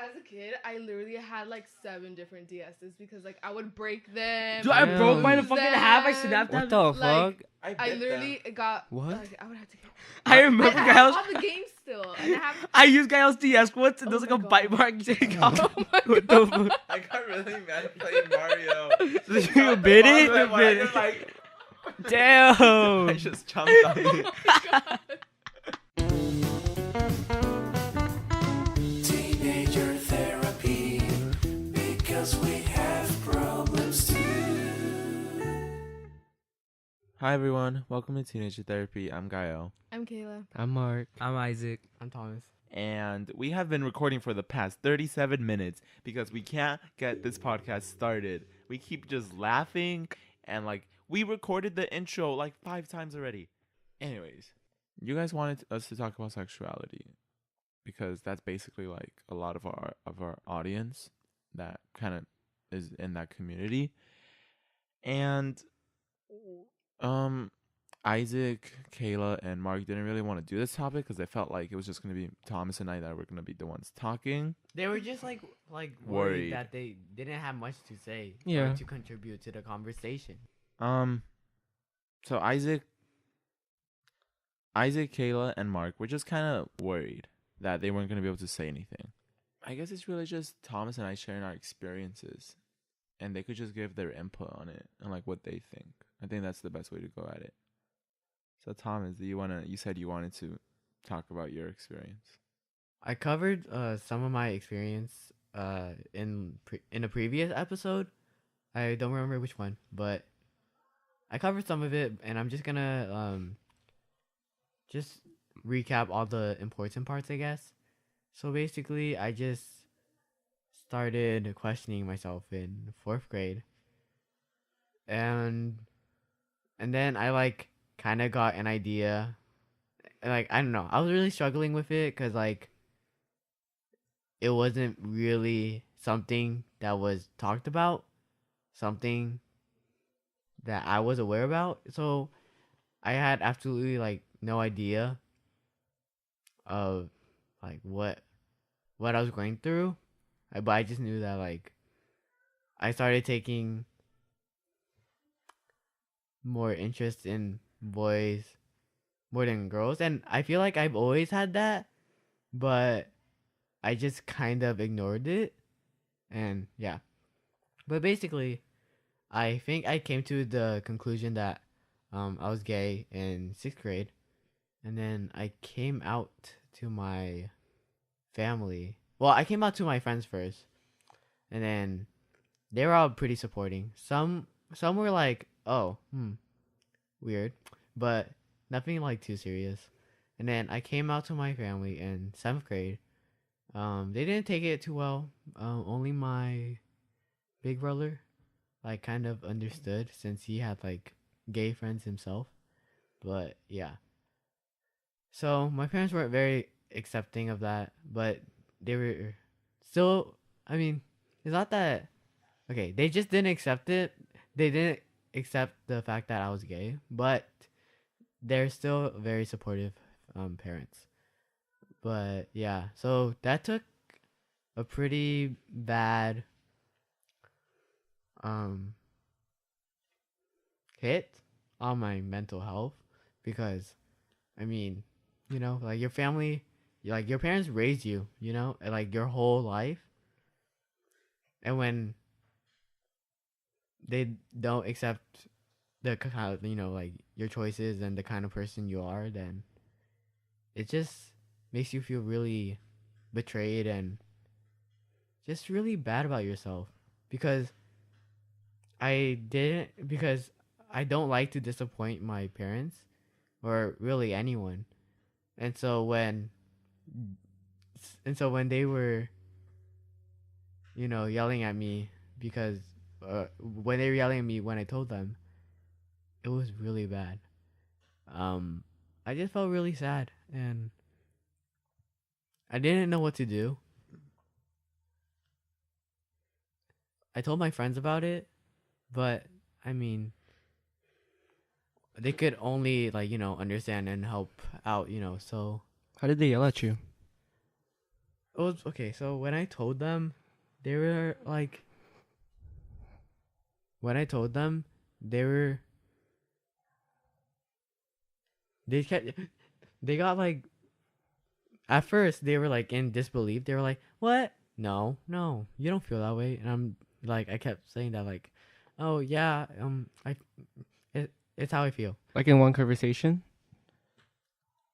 as a kid, I literally had like 7 different DSs because like I would break them. Dude, I broke mine in fucking half. I snapped What them. the Like, fuck? I literally got What? Like, I would have to get. I remember I have Gael's. all the games still, and I have. I used Gael's DS once, and Oh there was like my a God. bite mark. Oh my What God. the fuck? I got really mad playing Mario. You bit it? I was like, Damn. I just jumped on it. Oh my God. Teenager therapy, because we have problems too. Hi everyone, welcome to Teenager Therapy. I'm Gael, I'm Kayla. I'm Mark. I'm Isaac. I'm Thomas. and we have been recording for the past 37 minutes because we can't get this podcast started. We keep just laughing, and like we recorded the intro like 5 times already. Anyways, you guys wanted us to talk about sexuality because that's basically like a lot of our audience that kind of is in that community. And Isaac, Kayla, and Mark didn't really want to do this topic because they felt like it was just going to be Thomas and I that were going to be the ones talking. They were just like Worried. worried that they didn't have much to say Yeah. or to contribute to the conversation. So Isaac, Kayla, and Mark were just kind of worried that they weren't going to be able to say anything. I guess it's really just Thomas and I sharing our experiences, and they could just give their input on it and like what they think. I think that's the best way to go at it. So Thomas, you said you wanted to talk about your experience. I covered some of my experience in a previous episode. I don't remember which one, but I covered some of it, and I'm just gonna just recap all the important parts, I guess. So basically, I just started questioning myself in 4th grade, and then I like kind of got an idea. Like, I don't know, I was really struggling with it because like it wasn't really something that was talked about, something that I was aware about. So I had absolutely like no idea of like what I was going through. But I just knew that like I started taking more interest in boys more than girls, and I feel like I've always had that, but I just kind of ignored it. And yeah, but basically I think I came to the conclusion that I was gay in 6th grade, and then I came out to my family. Well, I came out to my friends first, and then they were all pretty supporting. Some were like, "Oh, weird," but nothing like too serious. And then I came out to my family in 7th grade. They didn't take it too well. Only my big brother like kind of understood since he had like gay friends himself. But yeah. So my parents weren't very accepting of that, but they were still, I mean, it's not that, okay, they just didn't accept it. They didn't accept the fact that I was gay, but they're still very supportive parents. But yeah, so that took a pretty bad hit on my mental health, because I mean, you know, like your family, like your parents raised you, you know, like your whole life, and when they don't accept the kind of, you know, like your choices and the kind of person you are, then it just makes you feel really betrayed and just really bad about yourself, because I don't like to disappoint my parents or really anyone. And so when they were, you know, yelling at me because when they were yelling at me when I told them, it was really bad. I just felt really sad, and I didn't know what to do. I told my friends about it, but I mean, they could only like, you know, understand and help out, you know. So How did they yell at you? it was okay. So when I told them, they were like, when I told them, they were they kept they got like at first they were like in disbelief. They were like, "What? No, no, you don't feel that way." And I'm like, I kept saying that like, "Oh yeah, it's how I feel." Like in one conversation?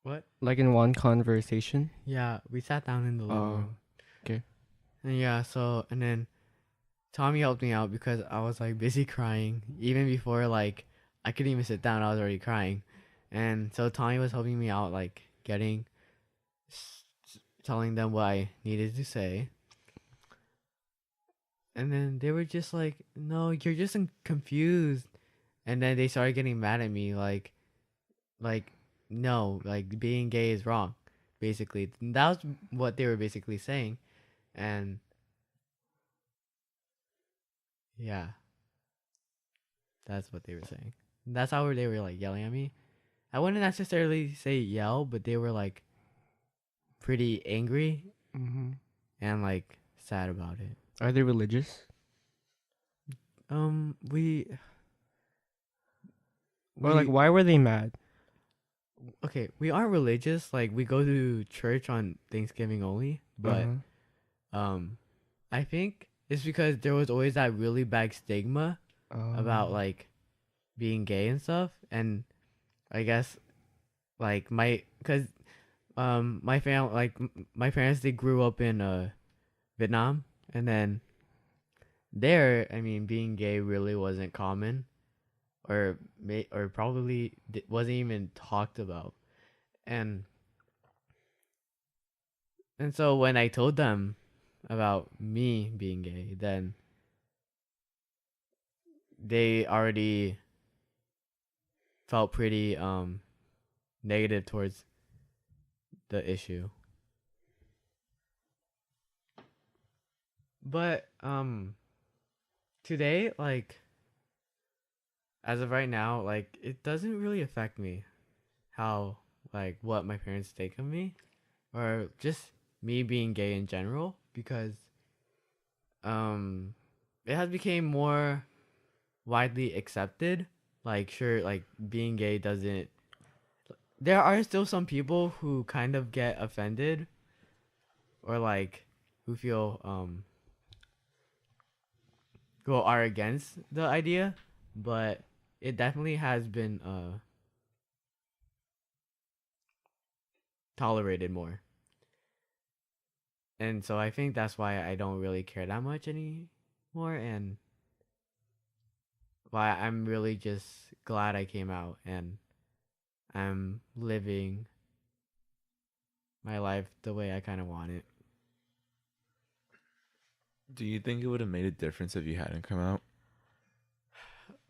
What? Like in one conversation? Yeah, we sat down in the living Oh, room. okay. And yeah, so and then Tommy helped me out because I was like busy crying even before like I couldn't even sit down. I was already crying, and so Tommy was helping me out, like telling them what I needed to say. And then they were just like, "No, you're just confused." And then they started getting mad at me, like, no, like being gay is wrong, basically. That was what they were basically saying, and yeah, that's what they were saying. That's how they were like yelling at me. I wouldn't necessarily say yell, but they were like pretty angry Mm-hmm. and like sad about it. Are they religious? We Or like, why were they mad? okay, we aren't religious. Like we go to church on Thanksgiving only, but Uh-huh. I think it's because there was always that really bad stigma about Oh. like being gay and stuff, and I guess like my parents, they grew up in Vietnam, and then there, I mean, being gay really wasn't common, or probably wasn't even talked about. And so when I told them about me being gay, then they already felt pretty negative towards the issue. But today, like as of right now, like it doesn't really affect me how, like, what my parents think of me, or just me being gay in general, because it has become more widely accepted. Like sure, like being gay doesn't, there are still some people who kind of get offended, or like who feel who are against the idea, but it definitely has been tolerated more. And so I think that's why I don't really care that much anymore, and why I'm really just glad I came out and I'm living my life the way I kind of want it. Do you think it would have made a difference if you hadn't come out?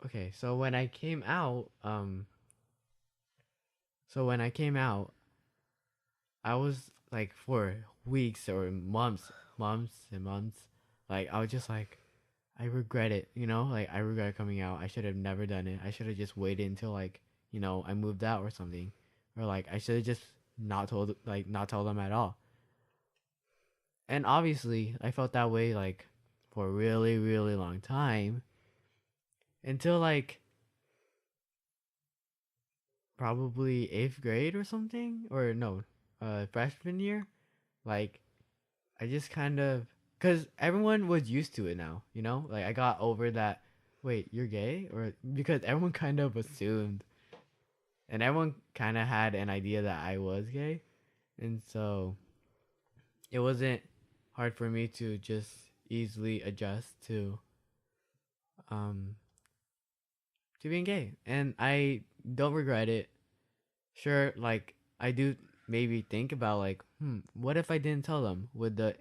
Okay, so when I came out, so when I came out, I was like for weeks or months and months, like I was just like, I regret it, like I regret coming out. I should have never done it. I should have just waited until like, I moved out or something, or like I should have just not told them at all. And obviously, I felt that way like for a really really long time, until like probably 8th grade or something, or no, freshman year. Like I just kind of, because everyone was used to it now, like I got over that, wait, you're gay, or because everyone kind of assumed, and everyone kind of had an idea that I was gay, and so it wasn't hard for me to just easily adjust um to being gay, and I don't regret it. Sure, like I do maybe think about like, what if I didn't tell them? Would the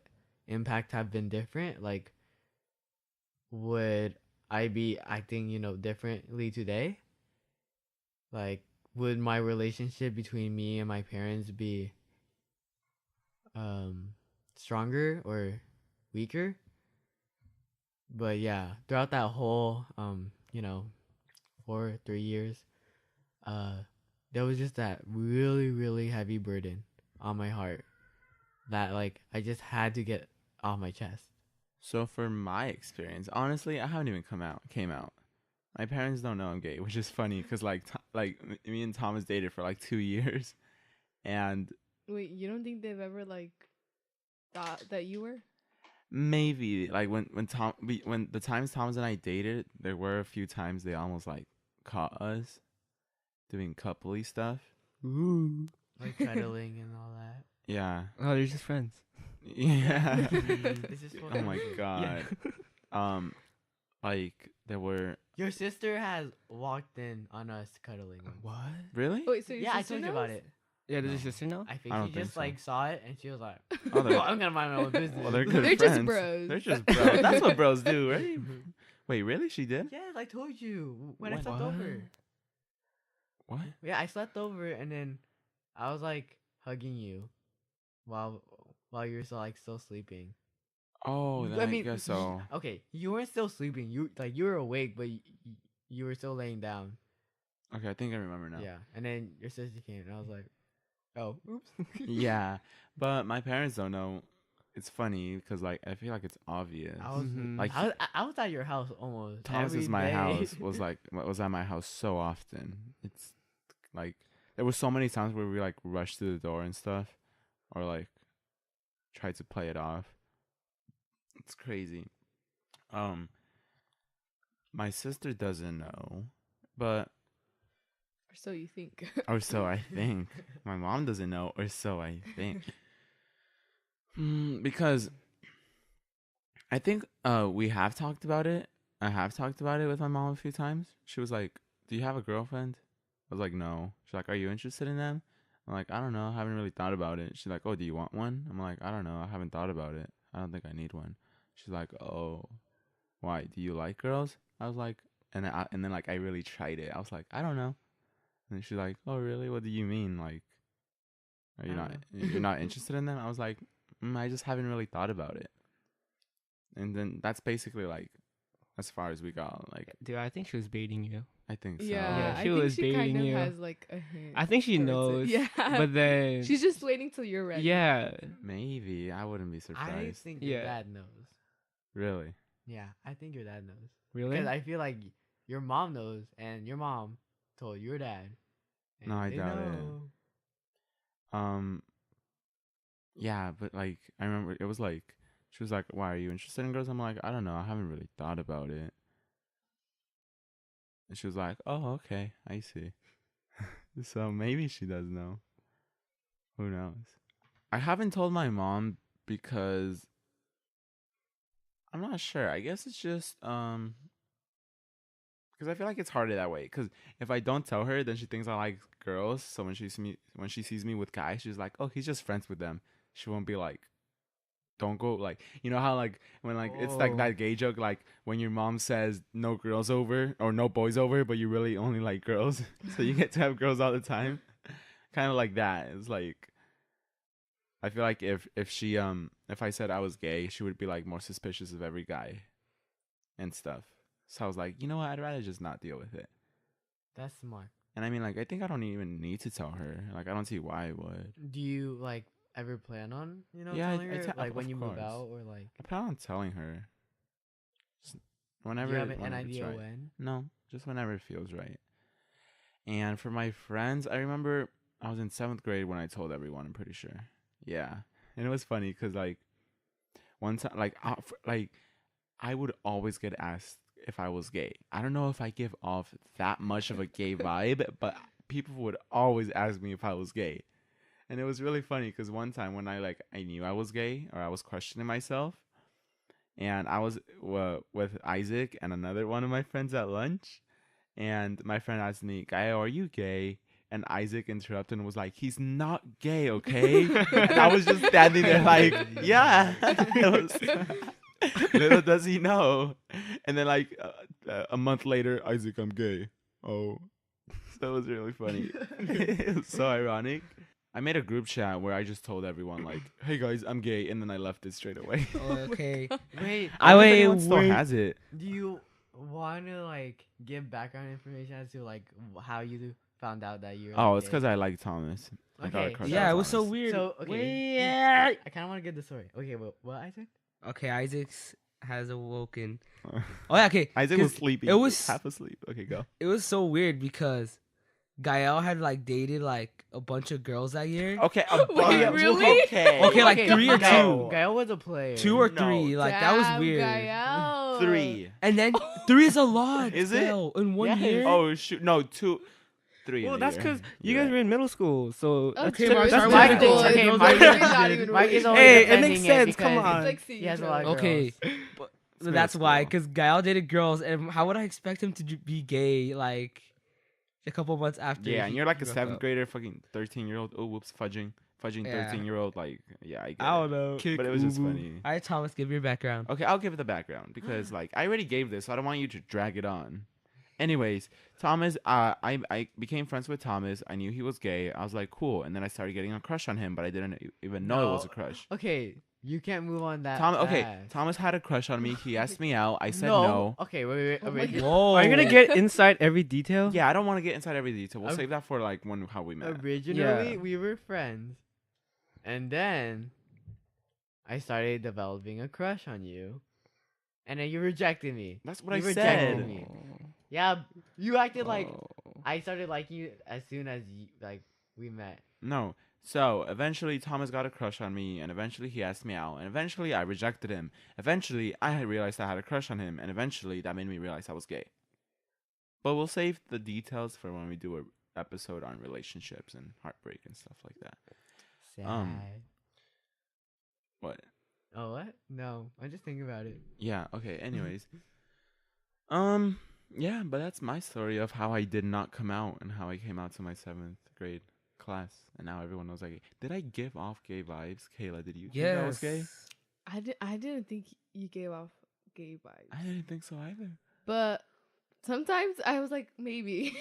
impact have been different? Like, would I be acting, differently today? Like, would my relationship between me and my parents be stronger or weaker? But yeah, throughout that whole 3 years, uh there was just that really really heavy burden on my heart that like I just had to get off my chest. So for my experience, honestly, I haven't even came out. My parents don't know I'm gay, which is funny because me and Thomas dated for like 2 years, and Wait, you don't think they've ever like thought that you were? maybe like when the times Thomas and I dated, there were a few times they almost like caught us doing coupley stuff. Ooh. Like cuddling and all that. Yeah, Oh, they're just friends. yeah. This is Oh my god. Like there were Your sister has walked in on us cuddling. once. What? really. Wait, so your Yeah, I sister told you knows? about it. Yeah, does your No. sister know? I think I she don't think just so. like saw it and she was like, Oh, they're- "Oh, I'm gonna mind my own business." Well, they're good They're just friends. bros. They're just bros. That's what bros do, right? Wait, really? She did? Yes, I told you when I What? slept over. What? Yeah, I slept over and then I was like hugging you while you were still sleeping. Oh, then I I mean, guess so. Okay, you weren't still sleeping. You were awake, but you were still laying down. Okay, I think I remember now. Yeah, and then your sister came, and I was like, "Oh, oops." Yeah, but my parents don't know. It's funny because like I feel like it's obvious. I was Mhm. Like I was at your house almost. Thomas every is my day. house was at my house so often. It's like there were so many times where we like rushed to the door and stuff, or like tried to play it off. It's crazy. My sister doesn't know, but Or so you think. or so I think. My mom doesn't know, or so I think. Because I think we have talked about it. I have talked about it with my mom a few times. She was like, "Do you have a girlfriend?" I was like, "No." She's like, "Are you interested in them?" I'm like, "I don't know. I haven't really thought about it." She's like, "Oh, do you want one?" I'm like, "I don't know. I haven't thought about it. I don't think I need one." She's like, "Oh, why? Do you like girls?" I was like, and then like I really tried it. I was like, "I don't know." And she's like, "Oh, really? What do you mean? Like, are you I not don't know. you're not interested in them?" I was like, I just haven't really thought about it. And then that's basically like as far as we got. Like, Dude, I think she was baiting you. I think so. Yeah, Yeah, I she think was she kind baiting of you. has like a hint. I think she towards it. knows. Yeah, But then she's just waiting till you're ready. yeah. Maybe I wouldn't be I surprised. think your Yeah. dad knows. Really? Yeah, I think your dad knows. Really? Because I feel like your mom knows, and your mom told your dad. and No, I they doubt it. know. Yeah, but like I remember it was like she was like, "Why are you interested in girls?" I'm like, "I don't know. I haven't really thought about it." And she was like, "Oh, okay. I see." So maybe she does know. Who knows? I haven't told my mom because I'm not sure. I guess it's just because I feel like it's harder that way. Because if I don't tell her, then she thinks I like girls. So when she sees me with guys, she's like, "Oh, he's just friends with them." She won't be like, "Don't go." Like, you know how like when like it's like Oh. that gay joke, like when your mom says no girls over or no boys over, but you really only like girls, so you get to have girls all the time. Kind of like that. It's like I feel like if I said I was gay, she would be like more suspicious of every guy and stuff. So I was like, you know what? I'd rather just not deal with it. That's smart. And I mean, like, I think I don't even need to tell her. Like, I don't see why I would. Do you like ever plan on Yeah, telling her like when of you move course. out or like? I plan on telling her. Just Do whenever. you have an whenever it's idea right. when? No, just whenever it feels right. And for my friends, I remember I was in 7th grade when I told everyone. I'm pretty sure. Yeah, and it was funny because like one time, like I would always get asked if I was gay. I don't know if I give off that much of a gay vibe, but people would always ask me if I was gay. And it was really funny because one time when I knew I was gay or I was questioning myself, and I was with Isaac and another one of my friends at lunch, and my friend asked me, "Gael, are you gay?" And Isaac interrupted and was like, "He's not gay, okay?" And I was just standing there like, "Yeah." Little does he know. And then like a month later, Isaac, I'm gay. Oh, so it was really funny. It was so ironic. I made a group chat where I just told everyone like, "Hey guys, I'm gay," and then I left it straight away. Okay. Wait, I wonder if wait. anyone still wait. has it. do you want to like give background information as to like how you found out that you're. Oh, like, it's because gay? I like Thomas. I got a Okay, crush Yeah, on it was so Thomas. weird. So, okay. Wait. I kind of want to get the story. Okay, well, what Isaac? Okay, Isaac's has awoken. Oh yeah, okay. Isaac was 'cause sleeping. It was half asleep. Okay, go. it was so weird because Gael had like dated like a bunch of girls that year. Okay, Wait, really? Okay. Okay, like 3 or Gael- 2. Gael was a player. 2 or No. 3, like that was Damn, weird. Gael. 3. And then 3 is a lot. Is it? Gael, in one Yes. year? Oh shoot! No, 2, 3. well, in a that's year. because you You're guys were in middle school, so Oh, that's true. that's Sorry, Mike- different. Michael, okay, it's Mike really is- not even Mike is really- always Hey, it defending makes sense, come because on. It's like He has a lot of Okay, girls. but middle that's why, school. because Gael dated girls, and how would I expect him to be gay like a couple months after? Yeah, and you're like a broke 7th up? grader, fucking 13-year-old. Oh, whoops, fudging Yeah. 13-year-old. Like, yeah, I get I don't it. know. But it was just funny. All right, Thomas, give your background. Okay, I'll give it the background because like I already gave this, so I don't want you to drag it on. Anyways, Thomas, I became friends with Thomas. I knew he was gay. I was like, cool, and then I started getting a crush on him, but I didn't even know it was a No. crush. Okay, you can't move on that. Okay, fast. Thomas had a crush on me. He asked me out. I said no. Okay, wait. Oh my God. Whoa. Are you gonna get inside every detail? Yeah, I don't want to get inside every detail. We'll Um, save that for like how we met. Originally, Yeah. we were friends, and then I started developing a crush on you, and then you rejected me. That's what You I rejected said. me. Yeah, you acted like Oh. I started liking you as soon as we met. No. So eventually Thomas got a crush on me, and eventually he asked me out, and eventually I rejected him. Eventually I had realized I had a crush on him, and eventually that made me realize I was gay. But we'll save the details for when we do a episode on relationships and heartbreak and stuff like that. Sad. What? Oh, what? No, I'm just thinking about it. Yeah, okay, anyways. Yeah, but that's my story of how I did not come out and how I came out to my 7th grade class, and now everyone knows I gay. Did I give off gay vibes? Kayla, did you think I was gay? I didn't think you gave off gay vibes. I didn't think so either. But sometimes I was like, maybe.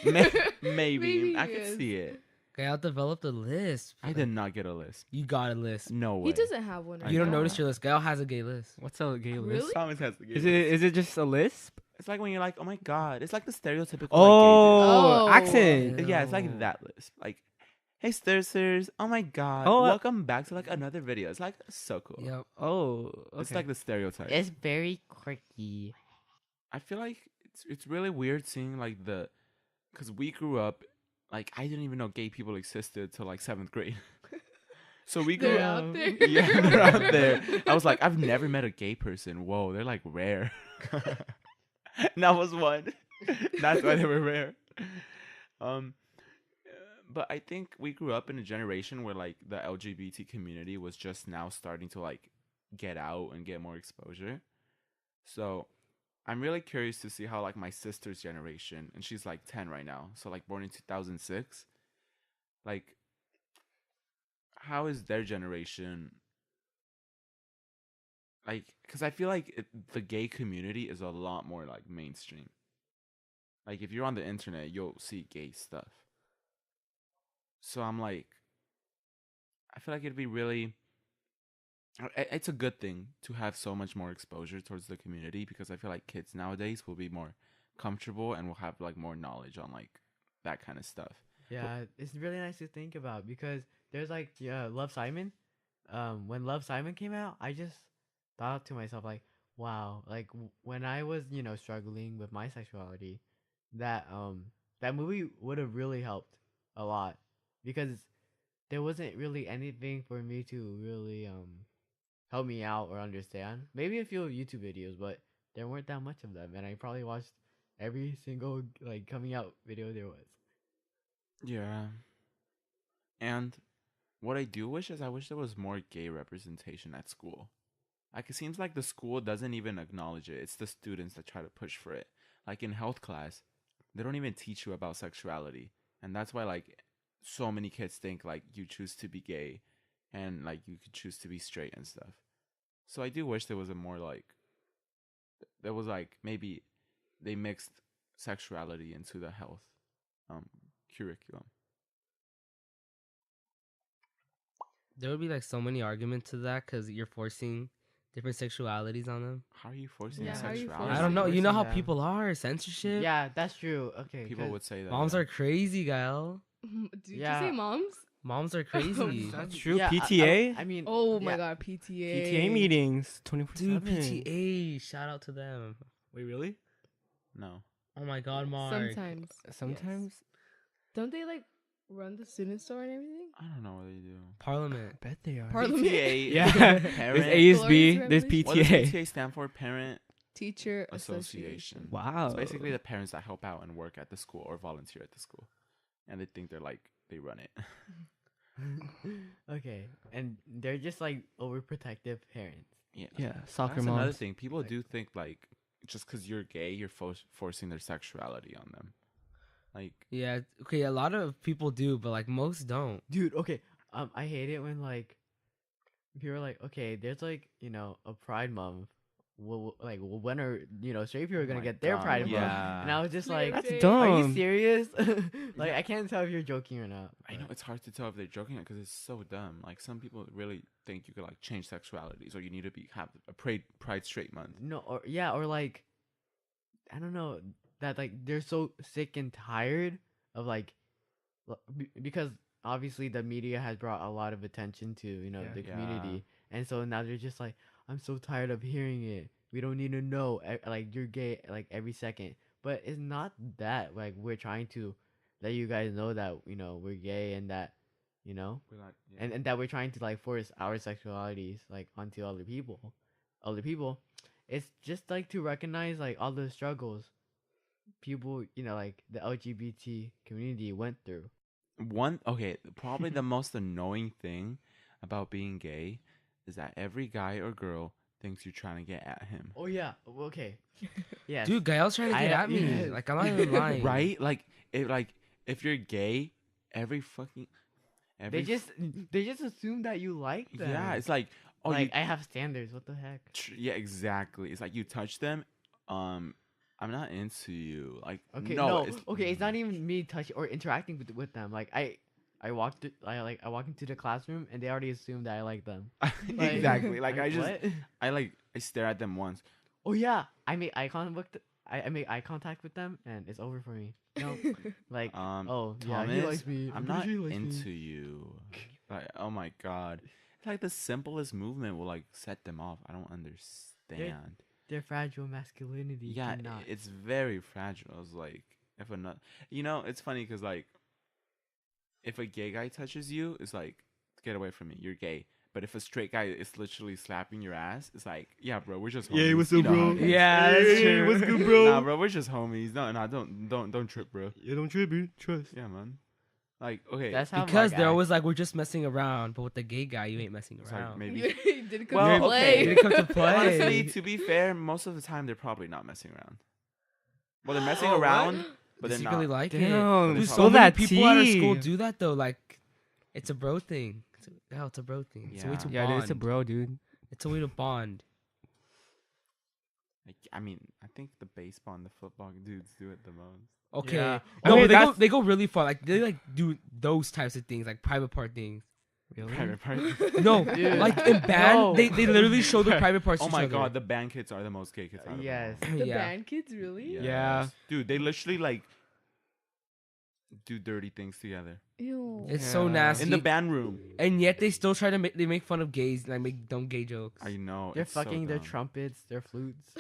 Maybe. I could yes. see it. Gael developed a list. I did not get a list. You got a list. No way. He doesn't have one. I You don't know. notice your list. Gael has a gay list. What's a gay Really? list? Thomas has the gay Is list. it just a lisp? It's like when you're like, oh my god. It's like the stereotypical. Oh, Oh. accent. Like, gay dude. Yeah, it's like that list. Like, hey, Stirsers. Oh my god. Oh, welcome back to like another video. It's like so cool. Yep. Oh, okay. It's like the stereotype. It's very quirky. I feel like it's really weird seeing like because we grew up, like I didn't even know gay people existed till like 7th grade. So we grew They're up. out there. Yeah, they're out there. I was like, I've never met a gay person. Whoa, they're like rare. And that was one. That's why they were rare. But I think we grew up in a generation where like the LGBT community was just now starting to like get out and get more exposure. So I'm really curious to see how like my sister's generation, and she's like 10 right now, so like born in 2006, like how is their generation like, because I feel like the gay community is a lot more like mainstream. Like if you're on the internet, you'll see gay stuff. So I'm like, I feel like it'd be really, it's a good thing to have so much more exposure towards the community, because I feel like kids nowadays will be more comfortable and will have like more knowledge on like that kind of stuff. Yeah, it's really nice to think about, because there's like Love Simon. When Love Simon came out, I just thought to myself like, wow, like when I was struggling with my sexuality, that movie would have really helped a lot, because there wasn't really anything for me to really help me out or understand. Maybe a few YouTube videos, but there weren't that much of them, and I probably watched every single like coming out video there was. Yeah. And what I do wish is I wish there was more gay representation at school. Like it seems like the school doesn't even acknowledge it. It's the students that try to push for it. Like in health class, they don't even teach you about sexuality. And that's why like so many kids think like you choose to be gay and like you could choose to be straight and stuff. So I do wish there was a more like, there was like maybe they mixed sexuality into the health curriculum. There would be like so many arguments to that, because you're forcing different sexualities on them. How are you forcing Yeah, your how are you sexuality? I don't know. You know how Forcing them. people are censorship. Yeah, that's true. Okay. People 'cause- would say that. Moms yeah. are crazy, Gael. Did you Yeah. say moms? Moms are crazy. That's true. Yeah, PTA. I mean. Oh my yeah, god, PTA. PTA meetings 24/7. Dude, PTA. Shout out to them. Wait, really? No. Oh my God, Mark. Sometimes. Sometimes. Don't they like run the student store and everything? I don't know what they do. Parliament. I bet they are. Parliament. PTA. Yeah. Parent. There's ASB. Glorious There's Revolution. What does PTA. PTA stand for? Parent Teacher Association. Association. Wow. It's basically the parents that help out and work at the school or volunteer at the school, and they think they're like they run it. Okay, and they're just like overprotective parents. Yeah. Soccer That's moms. another thing. People do think like just because you're gay, you're forcing their sexuality on them. Like, Yeah. Okay. A lot of people do, but like most don't. Dude, okay. I hate it when like people are like, okay, there's like a Pride Month. Like when are straight people are gonna my get their God, Pride Month? yeah. And I was just Clear like, That's Jay. dumb. are you serious? Like Yeah. I can't tell if you're joking or not. I know it's hard to tell if they're joking because it's so dumb. Like some people really think you could like change sexualities or you need to have a Pride Straight Month. No, or like, I don't know, that like they're so sick and tired of like, because obviously the media has brought a lot of attention to the Yeah. community, and so now they're just like, I'm so tired of hearing it. We don't need to know like you're gay like every second. But it's not that like we're trying to let you guys know that we're gay and that We're not, yeah. and that we're trying to like force our sexualities like onto other people. It's just like to recognize like all the struggles people like the LGBT community went through. Probably the most annoying thing about being gay is that every guy or girl thinks you're trying to get at him. Oh yeah, okay, yeah, Dude, Gael's trying to get at me. yes. Like I'm not even lying. Right? If you're gay, every they just assume that you like them. yeah, it's like like I have standards. What the heck? yeah, exactly. It's like you touch them, I'm not into you. Like Okay, no, no, okay, it's not even me touching or interacting with them. Like I walked into the classroom and they already assumed that I like them. Like, exactly. Like I just what? I stare at them once. Oh yeah, I make eye contact. I make eye contact with them and it's over for me. No, like oh yeah, he Thomas, likes me. I'm pretty not sure he likes me. into you. Like oh my god, it's like the simplest movement will like set them off. I don't understand. Their fragile masculinity. Yeah, cannot. it's very fragile. It's like if it's funny because like if a gay guy touches you, it's like get away from me. You're gay. But if a straight guy is literally slapping your ass, it's like, yeah, bro, we're just homies. Yeah, what's You up, know how bro? it is. Yeah, that's Hey, true. what's good, bro? Nah, bro, we're just homies. No, don't trip, bro. Yeah, don't trip, dude. Trust. Yeah, man. Like, okay, That's how Because Mark they're acts. always like, we're just messing around, but with the gay guy, you ain't messing it's like around. maybe. You didn't come Well, to play. okay. You didn't come to play. Honestly, to be fair, most of the time they're probably not messing around. Well, they're messing Oh, what? around, but They they're secretly not. like it. Damn, Dude, Dude, so so spill many that people at our tea. school do that though. Like, it's a bro thing. It's a bro thing. It's a way Yeah. to Yeah, bond. dude, it's a bro, dude. It's a way to bond. Like, I mean, I think the baseball and the football dudes do it the most. Okay. Yeah. No, Okay, but that's- they go really far. Like they like do those types of things, like private part things. Really? Private party. No, Dude. like in band, No. they literally show the private parts. Oh to my each other. god, the band kids are the most gay kids out of them Yes. all. The Yeah. band kids, really? Yes. Yeah. Dude, they literally like do dirty things together Ew. It's so Yeah. nasty. in the band room. And yet they still try to make fun of gays, like make dumb gay jokes. I know. They're it's so fucking their dumb. trumpets, their flutes,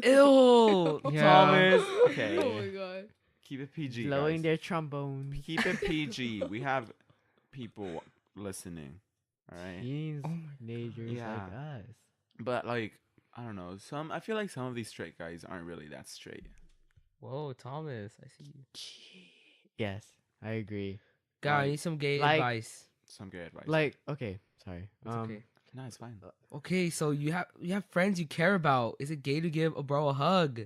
Ew, Yeah. Thomas. Okay. Oh my god. Keep it PG. blowing guys. their trombones. Keep it PG. We have people listening. All right. Teens, Oh my- teenagers Yeah. like us. But like, I don't know. I feel like some of these straight guys aren't really that straight. Whoa, Thomas, I see you. Yes, I agree. God, I Like- need some gay like- advice. Some gay advice. Like, okay, sorry. It's okay. no, it's fine. Okay, so you have friends you care about. Is it gay to give a bro a hug?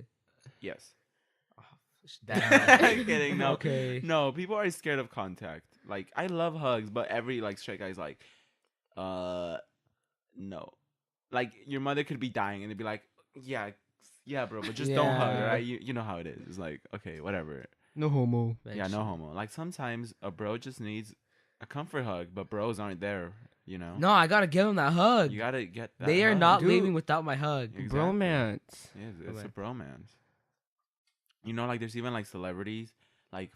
Yes. that, I'm kidding. No. Okay. No, people are scared of contact. Like, I love hugs, but every like straight guy's like, no. Like your mother could be dying and they'd be like, yeah, bro, but just don't hug, Yeah. right? You know how it is. It's like, okay, whatever. No homo. Yeah, no homo. Like sometimes a bro just needs a comfort hug, but bros aren't there. You know. No, I gotta give them that hug. You gotta get that. They are hug. not Dude. leaving without my hug. Exactly. Bromance. It's a bromance. You know, like there's even like celebrities, like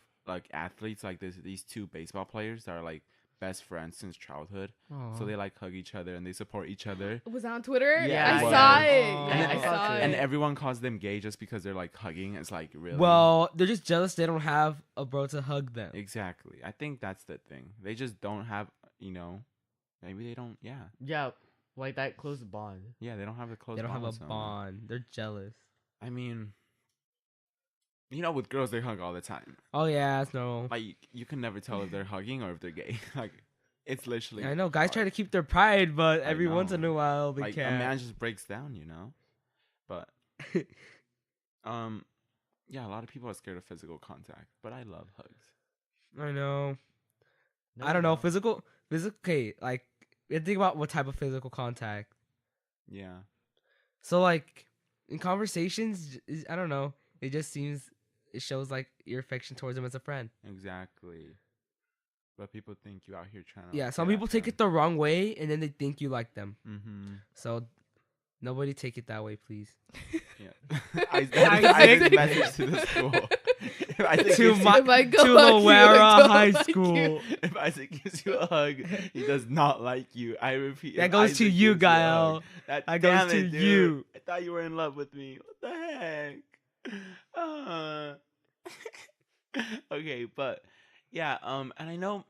athletes, like these two baseball players that are like best friends since childhood. Aw. So they like hug each other and they support each other. Was that on Twitter? Yeah, I it saw was. it. Oh. Yeah, I I saw saw it. And it. everyone calls them gay just because they're like hugging. It's like really. Well, they're just jealous they don't have a bro to hug them. Exactly. I think that's the thing. They just don't have. You know, maybe they don't. Yeah. Yeah, like that close bond. Yeah. They don't have a close. They don't bond have with a someone. bond. They're jealous. I mean, you know, with girls they hug all the time. Oh yeah, it's normal. Like you can never tell if they're hugging or if they're gay. Like it's literally. I know guys try to hard. keep their pride, but I every once know. in a while they Like can't. a man just breaks down, you know. But yeah, a lot of people are scared of physical contact, but I love hugs. I know. No, I don't know. no. Physical. Okay, like you think about what type of physical contact. Yeah. So like in conversations, I don't know. It just seems it shows like your affection towards them as a friend. Exactly. But people think you out here trying to. Yeah, some people take it the wrong way, and then they think you like them. Mm-hmm. So nobody take it that way, please. Yeah. Isaac's message to the school. If Isaac To gives my- you, If I go to hug you, I Loera don't High like School. you. if Isaac gives you a hug, he does not like you. I repeat. That if goes to Isaac you, gives a Gael. hug, That That damn goes to it, dude. you. I thought you were in love with me. What the heck? Okay, but yeah, and I know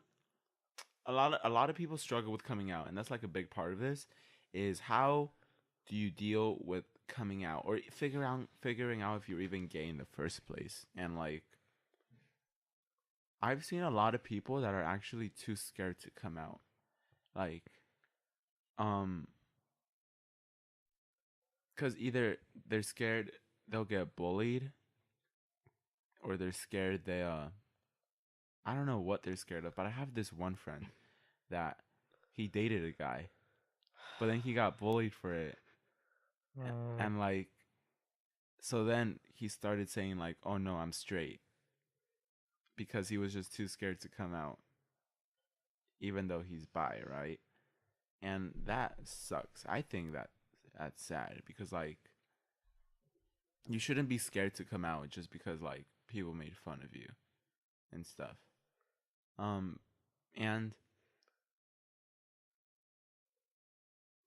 a lot of people struggle with coming out, and that's like a big part of this. Is how do you deal with coming out or figuring out if you're even gay in the first place? And like, I've seen a lot of people that are actually too scared to come out, like, because either they're scared they'll get bullied, or they're scared they I don't know what they're scared of, but I have this one friend that he dated a guy, but then he got bullied for it, and like, so then he started saying like, "Oh no, I'm straight," because he was just too scared to come out, even though he's bi, right? And that sucks. I think that's sad because like, you shouldn't be scared to come out just because like people made fun of you and stuff. And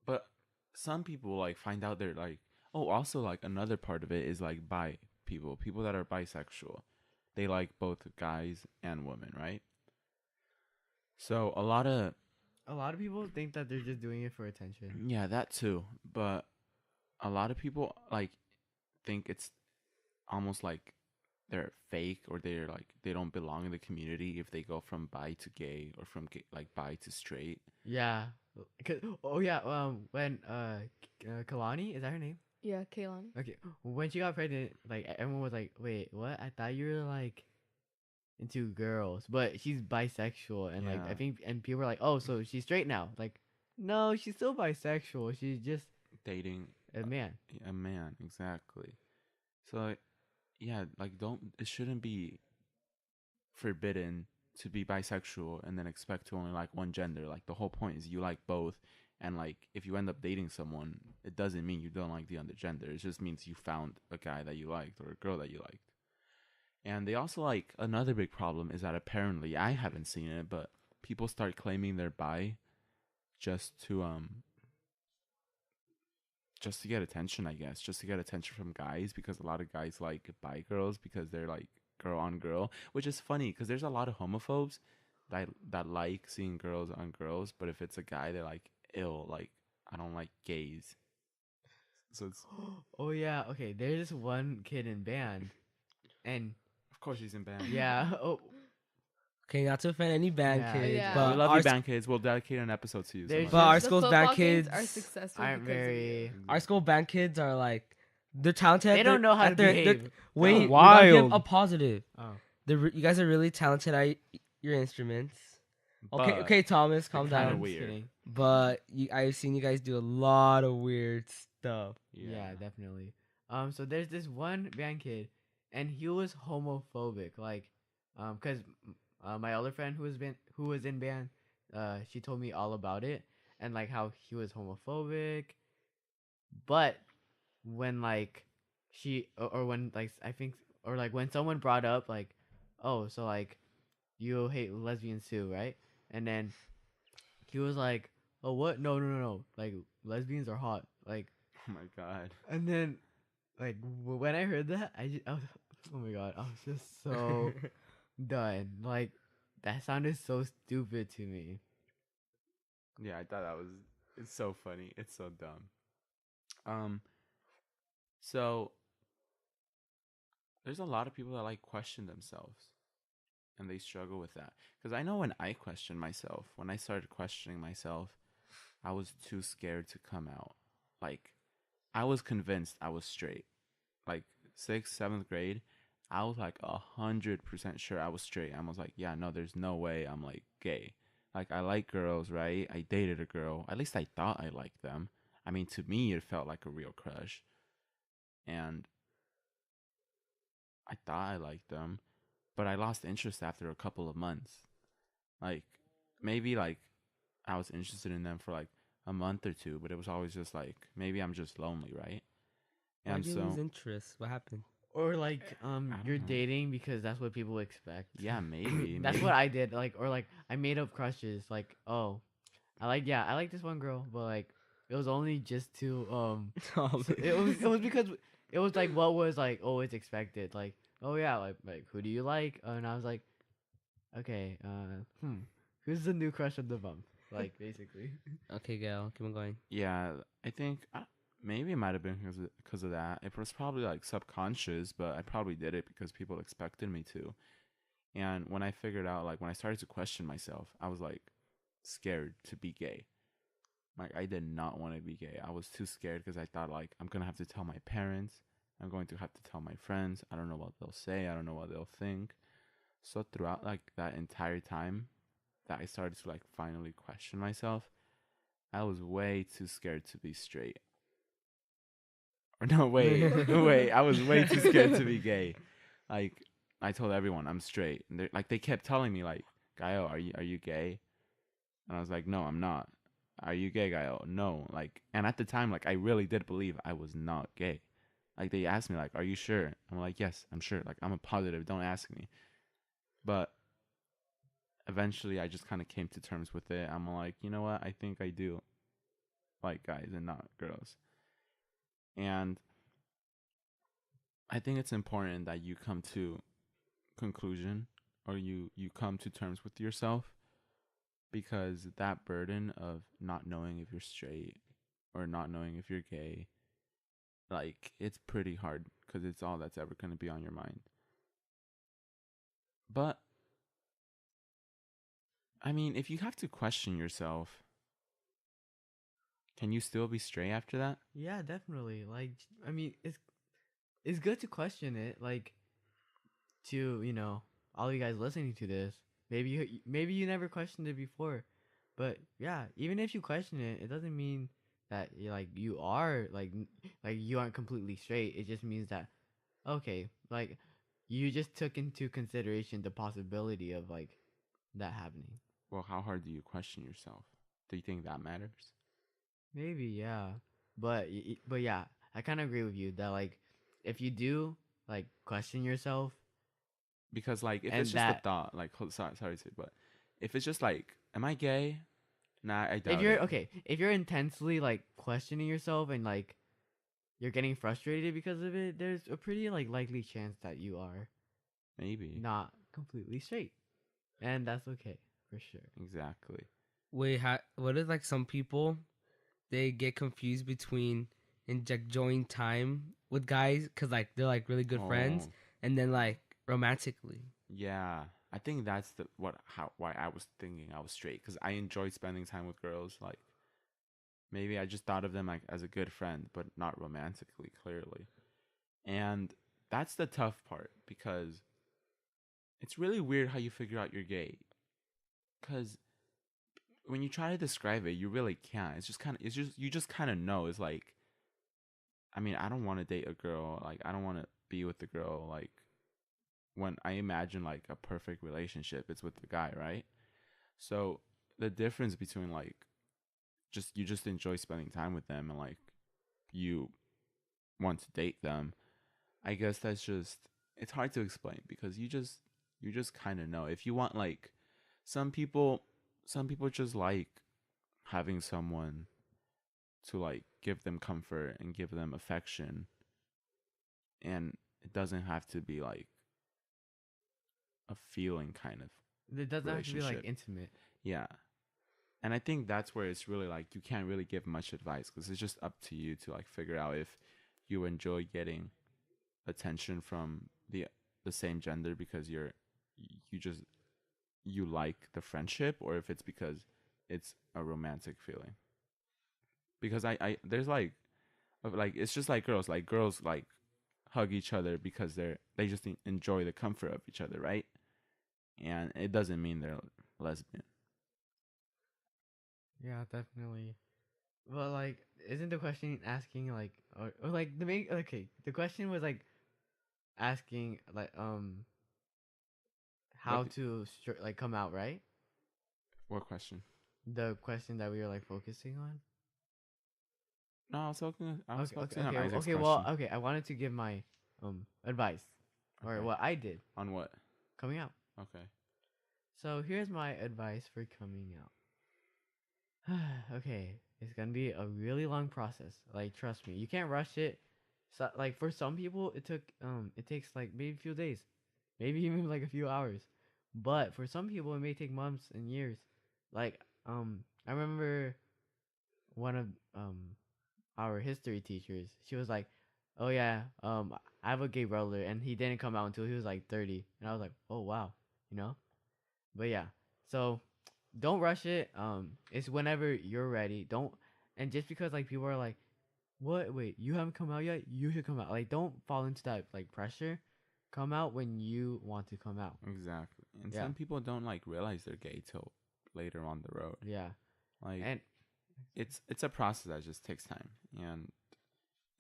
but some people like find out they're like, oh, also like another part of it is like people that are bisexual. They like both guys and women, right? So a lot of people think that they're just doing it for attention. yeah, that too. But a lot of people like think it's almost like they're fake, or they're like they don't belong in the community if they go from bi to gay, or from like bi to straight. Yeah. Oh yeah. When Kalani, is that her name? Yeah, Kaylani. Okay. When she got pregnant, like everyone was like, "Wait, what? I thought you were like into girls, but she's bisexual." And like Yeah. I think, and people were like, "Oh, so she's straight now?" Like, no, she's still bisexual. She's just Dating a man. a man, exactly. So yeah, like it shouldn't be forbidden to be bisexual and then expect to only like one gender. Like the whole point is you like both, and like if you end up dating someone, it doesn't mean you don't like the other gender. It just means you found a guy that you liked or a girl that you liked. And they also like, another big problem is that apparently, I haven't seen it, but people start claiming they're bi just to get attention, I guess. Just to get attention from guys, because a lot of guys like bi girls because they're like girl on girl, which is funny because there's a lot of homophobes that like seeing girls on girls, but if it's a guy, they're like, ill, like, I don't like gays. So it's, Oh yeah. Okay. There's this one kid in band, and of course he's in band. yeah. Oh, Okay, not to offend any band Yeah. kids, Yeah. but We love our you, band kids. We'll dedicate an episode to you. There's sometime. But our The school's football band kids are successful aren't because of very. you. Our school band kids are like, they're talented. They don't know how to behave. Wait, Oh, we gotta give wild. a positive. Oh. You guys are really talented at your instruments. Okay, But okay, Thomas, calm kinda down. I'm weird. kidding. But I've seen you guys do a lot of weird stuff. Yeah, definitely. So there's this one band kid, and he was homophobic. Like, cause my other friend who was in band, she told me all about it, and like how he was homophobic. But when like she or when like I think or like when someone brought up like, oh, so like you hate lesbians too, right? And then he was like, oh, what? No, no, no, no. Like lesbians are hot. Like, Oh my god. and then like when I heard that, I was, oh my god, I was just so done. Like that sounded so stupid to me. Yeah, I thought that was. It's so funny. It's so dumb. So there's a lot of people that like question themselves, and they struggle with that. Because I know when I questioned myself, when I started questioning myself, I was too scared to come out. Like, I was convinced I was straight. Like 6th, 7th grade, I was like 100% sure I was straight. I was like, yeah, no, there's no way I'm like gay. Like, I like girls, right? I dated a girl. At least I thought I liked them. I mean, to me, it felt like a real crush. And I thought I liked them, but I lost interest after a couple of months. Like, maybe like I was interested in them for like a month or two, but it was always just like, maybe I'm just lonely, right? Why And did you lose so, interest? What happened? Or like don't you're know. dating because that's what people expect. yeah, maybe. That's maybe. what I did. Like or like I made up crushes. Like, oh, I like this one girl, but like it was only just to so it was because it was like what was like always expected. Like, oh yeah, like who do you like? And I was like, okay, who's the new crush of the month? Like basically. Okay, Gail, keep on going. Yeah, I think maybe it might have been because of that. It was probably like subconscious, but I probably did it because people expected me to. And when I figured out, like when I started to question myself, I was like scared to be gay. Like I did not want to be gay. I was too scared because I thought like I'm gonna have to tell my parents. I'm going to have to tell my friends. I don't know what they'll say. I don't know what they'll think. So throughout like that entire time that I started to like finally question myself, I was way too scared to be straight. Or no, wait. I was way too scared to be gay. Like I told everyone I'm straight, and they kept telling me like, Gael, are you gay? And I was like, no, I'm not. Are you gay, Gael? No. Like, and at the time, like I really did believe I was not gay. Like they asked me like, are you sure? I'm like, yes, I'm sure. Like I'm a positive. Don't ask me. But eventually, I just kind of came to terms with it. I'm like, you know what? I think I do like guys and not girls. And I think it's important that you come to conclusion or you come to terms with yourself, because that burden of not knowing if you're straight or not knowing if you're gay, like it's pretty hard because it's all that's ever going to be on your mind. But I mean, if you have to question yourself, can you still be straight after that? Yeah, definitely. Like, I mean, it's good to question it. Like, to all you guys listening to this, maybe you never questioned it before, but yeah, even if you question it, it doesn't mean that you are like you aren't completely straight. It just means that okay, like you just took into consideration the possibility of like that happening. Well, how hard do you question yourself? Do you think that matters? Maybe, yeah. But yeah, I kind of agree with you that like if you do like question yourself, Because like if And it's just a that- thought, like sorry to, but if it's just like, am I gay? Nah, I doubt if you're it. okay, if you're intensely like questioning yourself and like you're getting frustrated because of it, there's a pretty like likely chance that you are Maybe. not completely straight. And that's okay for sure. Exactly. Wait, what if like some people they get confused between enjoying time with guys because like they're like really good friends, Oh, and then like romantically. yeah. I think that's why I was thinking I was straight, because I enjoyed spending time with girls. Like maybe I just thought of them like as a good friend, but not romantically, clearly. And that's the tough part, because it's really weird how you figure out you're gay. Because when you try to describe it, you really can't. You just kind of know. It's like, I mean, I don't want to date a girl. Like, I don't want to be with a girl. Like, when I imagine like a perfect relationship, it's with the guy, right? So the difference between like you just enjoy spending time with them and like you want to date them, I guess that's just, it's hard to explain because you just kind of know. If you want like some people just like having someone to like give them comfort and give them affection, and it doesn't have to be like a feeling kind of It doesn't have to be like relationship. intimate. Yeah. And I think that's where it's really like you can't really give much advice because it's just up to you to like figure out if you enjoy getting attention from the same gender because you like the friendship, or if it's because it's a romantic feeling. Because I there's like it's just like girls like hug each other because they just enjoy the comfort of each other, right? And it doesn't mean they're lesbian. Yeah, definitely. Well, like, isn't the question asking like, or like the main? Okay, the question was like asking like how What- to like come out, right? What question? The question that we were like focusing on. No, I was Okay, focusing on okay, Isaac's okay. question. Well, okay. I wanted to give my advice or Okay. what I did On what? coming out. Okay. So here's my advice for coming out. Okay, it's gonna be a really long process. Like, trust me, you can't rush it. So, like, for some people, it takes like maybe a few days, maybe even like a few hours. But for some people, it may take months and years. Like, I remember one of our history teachers. She was like, "Oh yeah, I have a gay brother, and he didn't come out until he was like 30." And I was like, "Oh wow," you know. But yeah, so don't rush it. It's whenever you're ready. Don't, and just because like people are like, what? Wait, you haven't come out yet? You should come out. Like, don't fall into that like pressure. Come out when you want to come out. Exactly. And Yeah. some people don't like realize they're gay till later on the road. Yeah, Like and it's a process that just takes time. And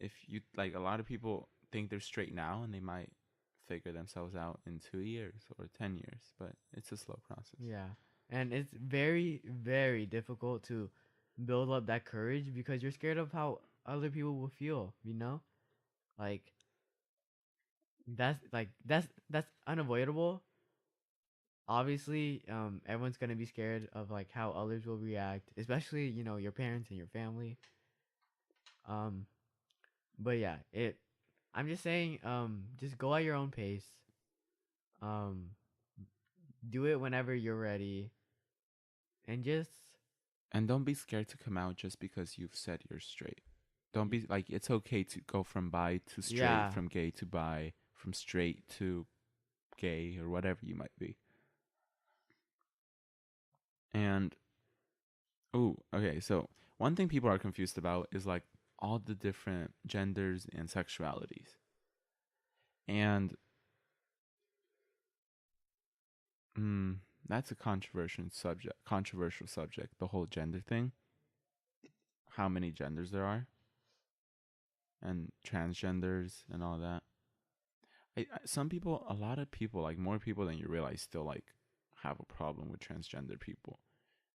if you like, a lot of people think they're straight now and they might figure themselves out in 2 years or 10 years, but it's a slow process. yeah, and it's very very difficult to build up that courage because you're scared of how other people will feel. You know, like that's unavoidable. Obviously, everyone's gonna be scared of like how others will react, especially your parents and your family. Um, but yeah, I'm just saying, just go at your own pace. Um, do it whenever you're ready, and just And don't be scared to come out just because you've said you're straight. Don't be like, it's okay to go from bi to straight, Yeah. from gay to bi, from straight to gay, or whatever you might be. And okay, so one thing people are confused about is like all the different genders and sexualities. And that's a controversial subject, the whole gender thing. How many genders there are, and transgenders and all that. A lot of people, like more people than you realize, still like have a problem with transgender people.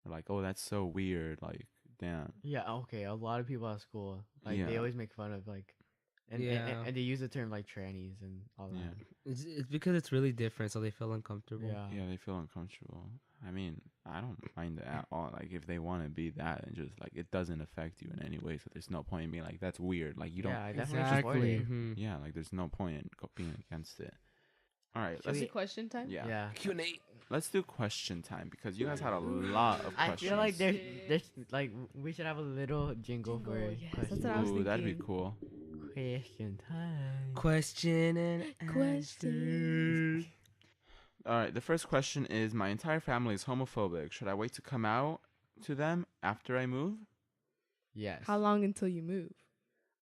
They're like, oh, that's so weird. Like, damn. yeah. Okay, a lot of people at school they Yeah. always make fun of like, and Yeah. and they use the term like trannies and all Yeah. that. It's because it's really different, so they feel uncomfortable. Yeah. Yeah, they feel uncomfortable. I mean, I don't mind it at all. Like, if they want to be that, and just like it doesn't affect you in any way, so there's no point in being like, that's weird. Like, you don't. Yeah, I definitely support Exactly. it. Mhm. Yeah, like there's no point in being against it. All right, Should let's Is it question time? yeah. Yeah. Q&A. Let's do question time because you guys had a lot of I questions. feel like there's like we should have a little jingle for Jingle, yes, that's question. what I was Ooh, that'd be thinking. cool. Question time. Question and Question. All right, the first question is: my entire family is homophobic. Should I wait to come out to them after I move? Yes. How long until you move?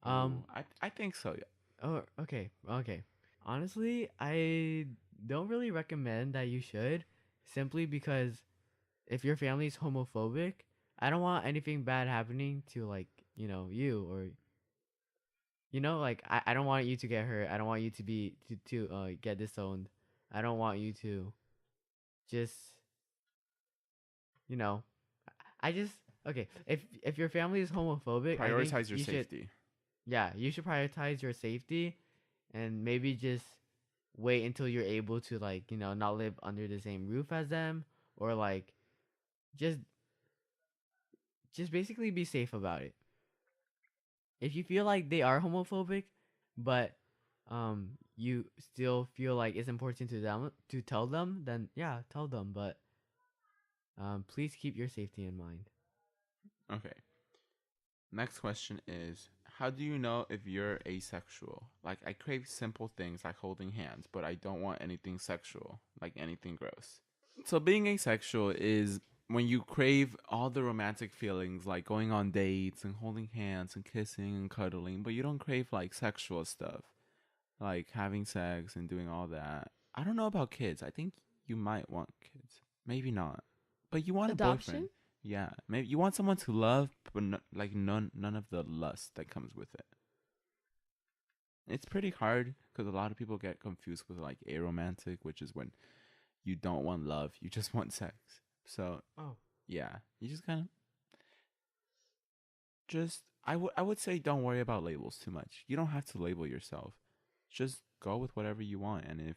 Um. Ooh, I think so. Yeah. Oh. Okay. Okay. Honestly, I don't really recommend that you should, simply because if your family is homophobic, I don't want anything bad happening to like you or like I don't want you to get hurt. I don't want you to be to get disowned. I don't want you to just I just okay, if your family is homophobic, I think Prioritize your you should, safety. yeah, you should prioritize your safety, and maybe just wait until you're able to, like, not live under the same roof as them, or like just basically be safe about it. If you feel like they are homophobic, but you still feel like it's important to them to tell them, then yeah, tell them, but please keep your safety in mind. Okay. Next question is, how do you know if you're asexual? Like, I crave simple things like holding hands, but I don't want anything sexual, like anything gross. So being asexual is when you crave all the romantic feelings, like going on dates and holding hands and kissing and cuddling, but you don't crave like sexual stuff, like having sex and doing all that. I don't know about kids. I think you might want kids. Maybe not. But you want a Adoption? boyfriend. Yeah, maybe you want someone to love, but like none of the lust that comes with it. It's pretty hard because a lot of people get confused with like aromantic, which is when you don't want love, you just want sex. So Oh. yeah, you just kind of I would say don't worry about labels too much. You don't have to label yourself. Just go with whatever you want, and if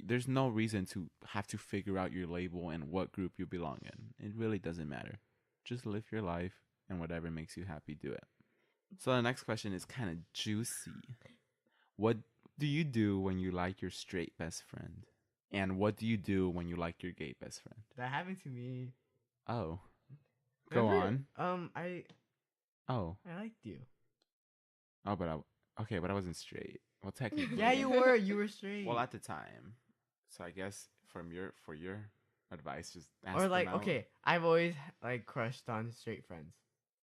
there's no reason to have to figure out your label and what group you belong in. It really doesn't matter. Just live your life, and whatever makes you happy, do it. So the next question is kind of juicy. What do you do when you like your straight best friend? And what do you do when you like your gay best friend? That happened to me. Oh. Go Remember, on. I liked you. Oh, but I wasn't straight. Well, technically. Yeah, you were. You were straight. Well, at the time. So I guess for your advice, just ask or like, them out. okay, I've always like crushed on straight friends.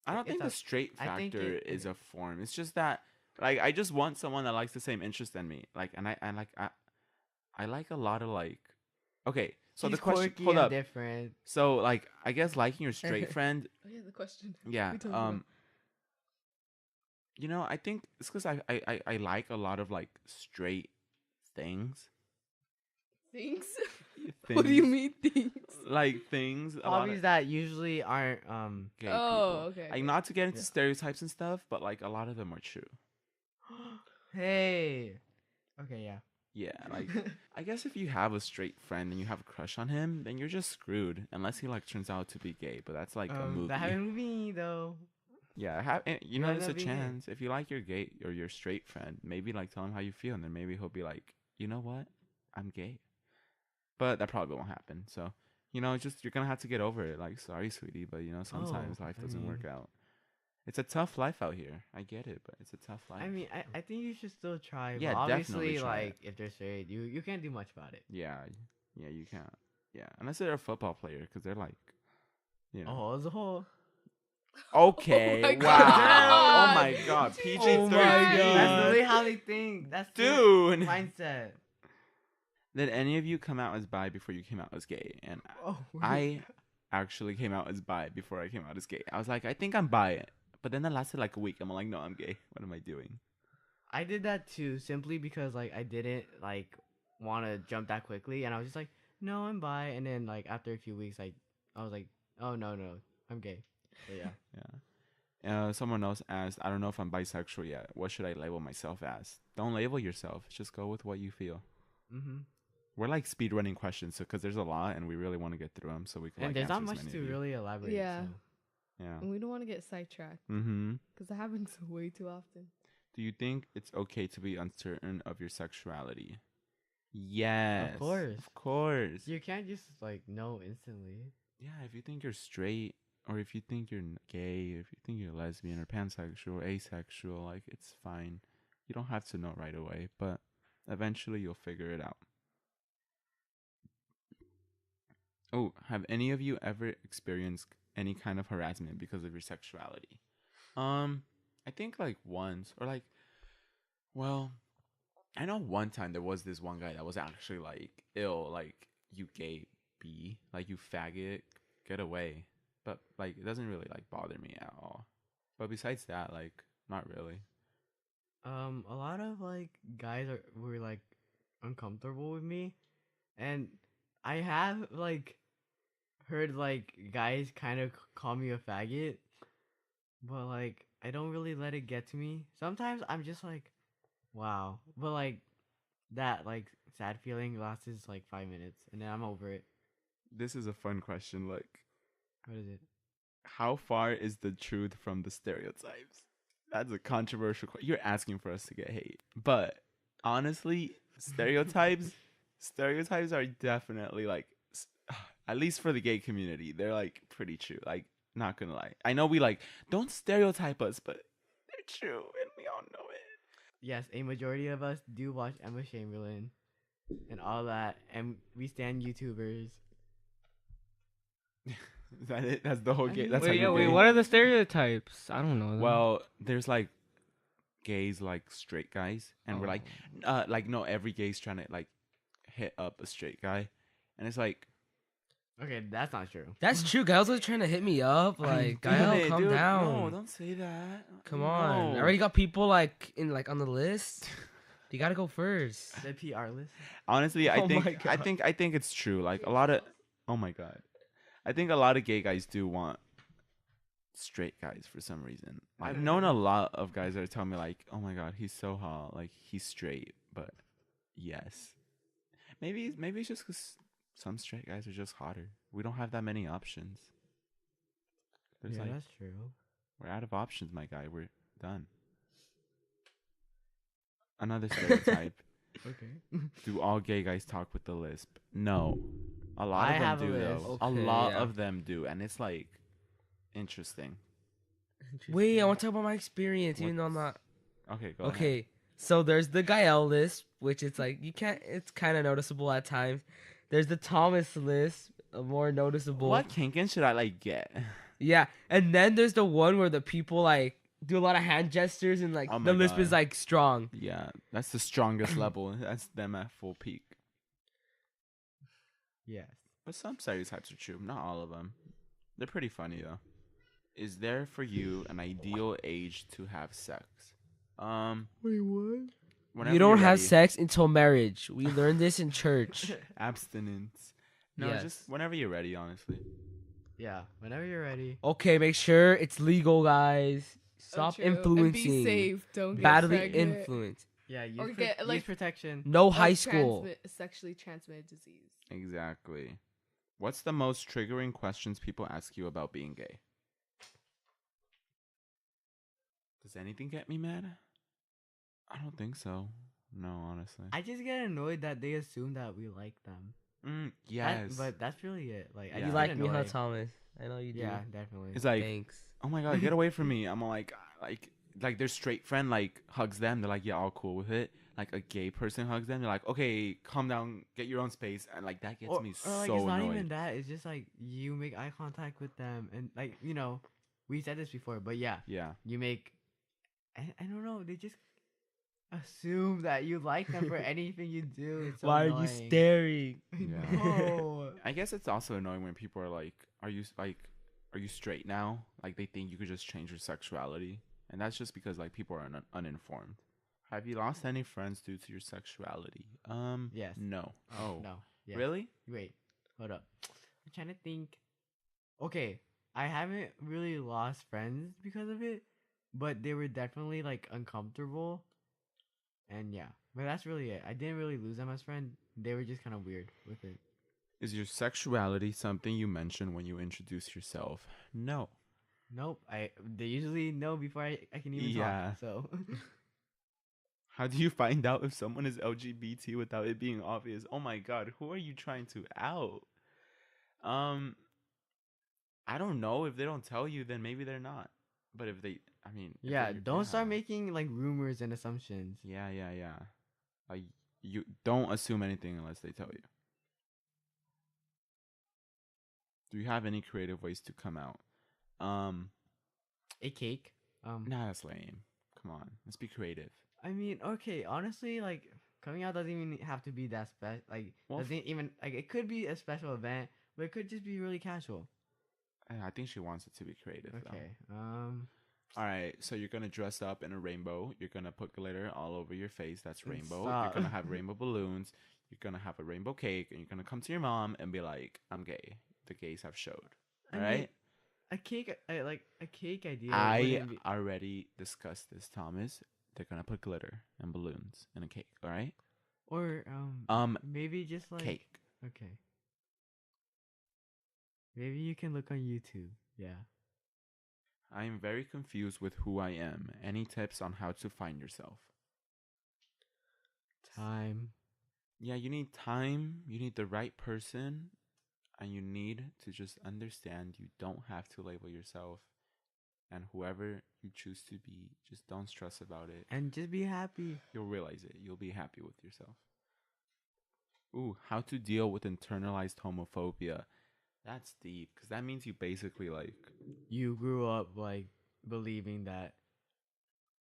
I don't It's think a- the straight I think factor it- is a form. It's just that, like, I just want someone that likes the same interest in me. Like, and I like a lot of like. Okay, so He's the question. quirky Hold and up. different. So like, I guess liking your straight friend. Oh yeah, the question. Yeah. We talked about- I think it's because I like a lot of like straight things. Things. Things. What do you mean things? Like things. A lot Hobbies of that usually aren't gay Oh, people. okay. Like, not to get into Yeah. stereotypes and stuff, but like a lot of them are true. Hey. Okay, yeah. Yeah, like I guess if you have a straight friend and you have a crush on him, then you're just screwed unless he like turns out to be gay. But that's like a movie. That happened with me though. Yeah, you know, might there's a not be gay. chance if you like your gay or your straight friend, maybe like tell him how you feel, and then maybe he'll be like, you know what, I'm gay. But that probably won't happen. So just you're gonna have to get over it. Like, sorry, sweetie, but sometimes Oh, life I doesn't work mean- out. It's a tough life out here. I get it, but it's a tough life. I mean, I think you should still try. Yeah, but definitely obviously, try it. like if they're straight, you can't do much about it. Yeah, you can't. Yeah, unless they're a football player, because they're like, Oh, as a whole. Okay. Oh my Wow. God. Oh my God. PG Oh 13. my god. That's God. literally how they think. That's their Dude. mindset. Did any of you come out as bi before you came out as gay? And Oh. I actually came out as bi before I came out as gay. I was like, I think I'm bi. But then that lasted like a week. I'm like, no, I'm gay. What am I doing? I did that too, simply because like I didn't like want to jump that quickly, and I was just like, no, I'm bi. And then like after a few weeks, I was like, oh no, I'm gay. So yeah. Yeah. Someone else asked, I don't know if I'm bisexual yet. What should I label myself as? Don't label yourself. Just go with what you feel. Mhm. We're like speed running questions, so because there's a lot and we really want to get through them, so we can. And like, there's not answer as much many to of you. really elaborate. Yeah. So. Yeah. And we don't want to get sidetracked Mm-hmm. because that happens way too often. Do you think it's okay to be uncertain of your sexuality? Yes. course. Of course. You can't just like know instantly. Yeah, if you think you're straight, or if you think you're gay, if you think you're lesbian or pansexual, asexual, like, it's fine. You don't have to know right away, but eventually you'll figure it out. Oh, have any of you ever experienced any kind of harassment because of your sexuality? I think like once, or like, well, I know one time there was this one guy that was actually like, ill, like, you gay B, like, you faggot, get away. But like, it doesn't really like bother me at all. But besides that, like, not really. A lot of like guys were like uncomfortable with me, and I have like heard like guys kind of call me a faggot, but like I don't really let it get to me. Sometimes I'm just like, wow, but like that like sad feeling lasts like 5 minutes, and then I'm over it. This is a fun question. Like, What is it? how far is the truth from the stereotypes? That's a controversial question. You're asking for us to get hate. But honestly, stereotypes are definitely like, at least for the gay community, they're like pretty true. Like, not gonna lie. I know we like, don't stereotype us, but they're true and we all know it. Yes, a majority of us do watch Emma Chamberlain and all that, and we stand YouTubers. Is that it? That's the whole gay. That's Wait, how you're gay? what are the stereotypes? I don't know. Them. Well, there's like gays like straight guys, and we're like no, every gay's trying to like hit up a straight guy, and it's like, Okay, that's not true. That's true. Gael's always trying to hit me up. Like, damn Gael, it, calm dude. down. No, don't say that. Come on. No. I already got people like in like on the list. You gotta go first. The PR list. Honestly, Oh my I God. think it's true. Like a lot of, oh my god, I think a lot of gay guys do want straight guys for some reason. I've known a lot of guys that tell me like, oh my god, he's so hot, like he's straight. But yes, maybe it's just because some straight guys are just hotter. We don't have that many options. There's Yeah, like, that's true. we're out of options, my guy. We're done. Another stereotype. Okay. Do all gay guys talk with the lisp? No. A lot I of have a them do lisp. though. A Okay, lot yeah. of them do, and it's like interesting. Wait, I want to talk about my experience, even though I'm not. Okay, go Okay, so there's the Gael list, which it's like you can't. It's kind of noticeable at times. There's the Thomas list, a more noticeable. What kinkin should I like get? Yeah, and then there's the one where the people like do a lot of hand gestures and like Oh the my lisp God. is like strong. Yeah, that's the strongest level. That's them at full peak. Yes. But some stereotypes are true. Not all of them. They're pretty funny though. Is there for you an ideal age to have sex? Wait, what? Whenever You don't you're have ready. sex until marriage. We learned this in church. Abstinence. No, Yes. just whenever you're ready. Honestly. Yeah, whenever you're ready. Okay, make sure it's legal, guys. Stop True. And influencing. be safe. Don't get Badly pregnant. influenced. Yeah, use, Or get, use like- protection. No Or high school. Sexually transmitted disease. Exactly. What's the most triggering questions people ask you about being gay? Does anything get me mad? I don't think so. No, honestly. I just get annoyed that they assume that we like them. Yes. But that's really it. Like, I Yeah. You just like get me, huh, annoyed. Thomas? I know you do. Yeah, definitely. It's like, Thanks. oh my god, get away from me. I'm like their straight friend like hugs them. They're like, yeah, all cool with it. Like a gay person hugs them. They're like, okay, calm down, get your own space, and like that gets me or, like, so it's not annoyed. even that. It's just like you make eye contact with them, and like we said this before, but yeah, Yeah. you make. I don't know. They just assume that you like them for anything you do. It's so Why are you annoying. staring? Yeah. No. I guess it's also annoying when people are like, are you straight now? Like they think you could just change your sexuality, and that's just because like people are uninformed. Have you lost any friends due to your sexuality? Yes. No. Oh. No. Yes. Really? Wait. Hold up. I'm trying to think. Okay, I haven't really lost friends because of it, but they were definitely like uncomfortable. And yeah, but that's really it. I didn't really lose them as friends. They were just kind of weird with it. Is your sexuality something you mention when you introduce yourself? No. Nope. They usually know before I can even Yeah. talk. So How do you find out if someone is LGBT without it being obvious? Oh my god, who are you trying to out? I don't know. If they don't tell you, then maybe they're not. But if they, I mean, if yeah, they're your don't start guy- making like rumors and assumptions. Yeah. Like you don't assume anything unless they tell you. Do you have any creative ways to come out? A cake. Nah, that's lame. Come on, let's be creative. I mean, okay, honestly, like coming out doesn't even have to be that special. Like, Well, doesn't even like it could be a special event, but it could just be really casual. I think she wants it to be creative. Though. Okay. All right, so you're gonna dress up in a rainbow. You're gonna put glitter all over your face. That's rainbow. Stop. You're gonna have rainbow balloons. You're gonna have a rainbow cake, and you're gonna come to your mom and be like, "I'm gay." the gays have showed. I All mean, right. a cake, like a cake idea. I wouldn't be- already discussed this, Thomas. They're gonna put glitter and balloons in a cake. All right. or maybe just like Cake. Okay. Maybe you can look on YouTube. Yeah. I am very confused with who I am. Any tips on how to find yourself? Time. Yeah, you need time. You need the right person. And you need to just understand you don't have to label yourself. And whoever you choose to be, just don't stress about it. And just be happy. You'll realize it. You'll be happy with yourself. Ooh, how to deal with internalized homophobia. That's deep, because that means you basically like... You grew up like believing that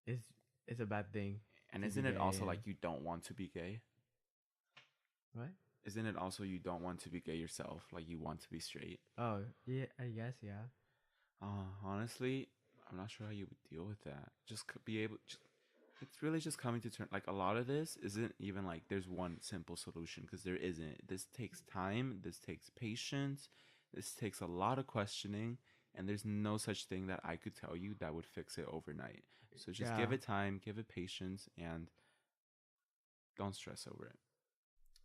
it's a bad thing. And to isn't be it also gay. like you don't want to be gay? What? Isn't it also you don't want to be gay yourself? Like you want to be straight? Oh, yeah, I guess, yeah. Honestly, I'm not sure how you would deal with that. Just be able... It's really just coming to terms. Like a lot of this isn't even like there's one simple solution, because there isn't. This takes time. This takes patience. This takes a lot of questioning. And there's no such thing that I could tell you that would fix it overnight. So just give Yeah. it time, give it patience, and don't stress over it.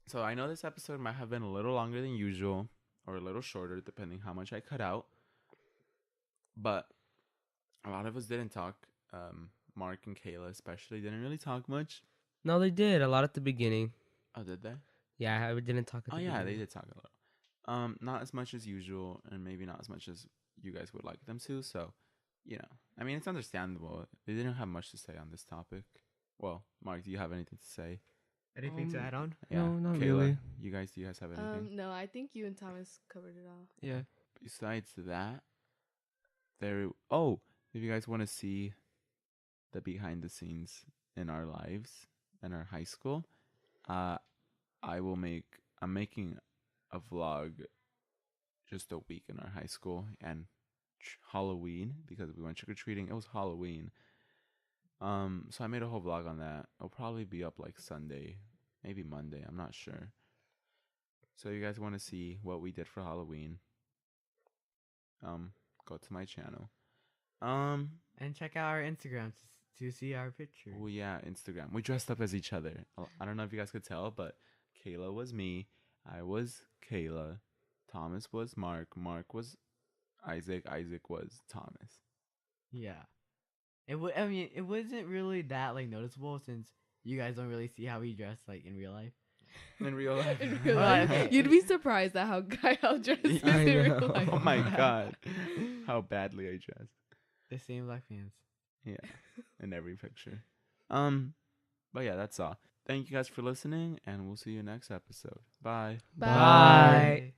So I know this episode might have been a little longer than usual or a little shorter, depending how much I cut out. But a lot of us didn't talk. Mark and Kayla especially didn't really talk much. No, they did a lot at the beginning. Oh, did they? Yeah, I didn't talk at the Oh, beginning. yeah, they did talk a little. Not as much as usual, and maybe not as much as you guys would like them to. So, you know, I mean, it's understandable. They didn't have much to say on this topic. Well, Mark, do you have anything to say? Anything to add on? No, not Kayla, really. You guys, do you guys have anything? No, I think you and Thomas covered it all. Yeah. Besides that, if you guys want to see the behind the scenes in our lives in our high school, I'm making a vlog just a week in our high school and Halloween, because we went trick-or-treating. It was Halloween. So I made a whole vlog on that. It'll probably be up like Sunday, maybe Monday, I'm not sure. So you guys want to see what we did for Halloween, go to my channel. And check out our Instagram to see our picture. Oh yeah, Instagram. We dressed up as each other. I don't know if you guys could tell, but Kayla was me. I was Kayla. Thomas was Mark. Mark was Isaac. Isaac was Thomas. Yeah. It wasn't really that like noticeable since you guys don't really see how we dress like in real life. In real life. In real Right. life, you'd be surprised at how Gael dresses I in real know. life. Oh my god. How badly I dressed. The same black pants. Yeah. In every picture. But yeah, that's all. Thank you guys for listening, and we'll see you next episode. Bye. Bye. Bye.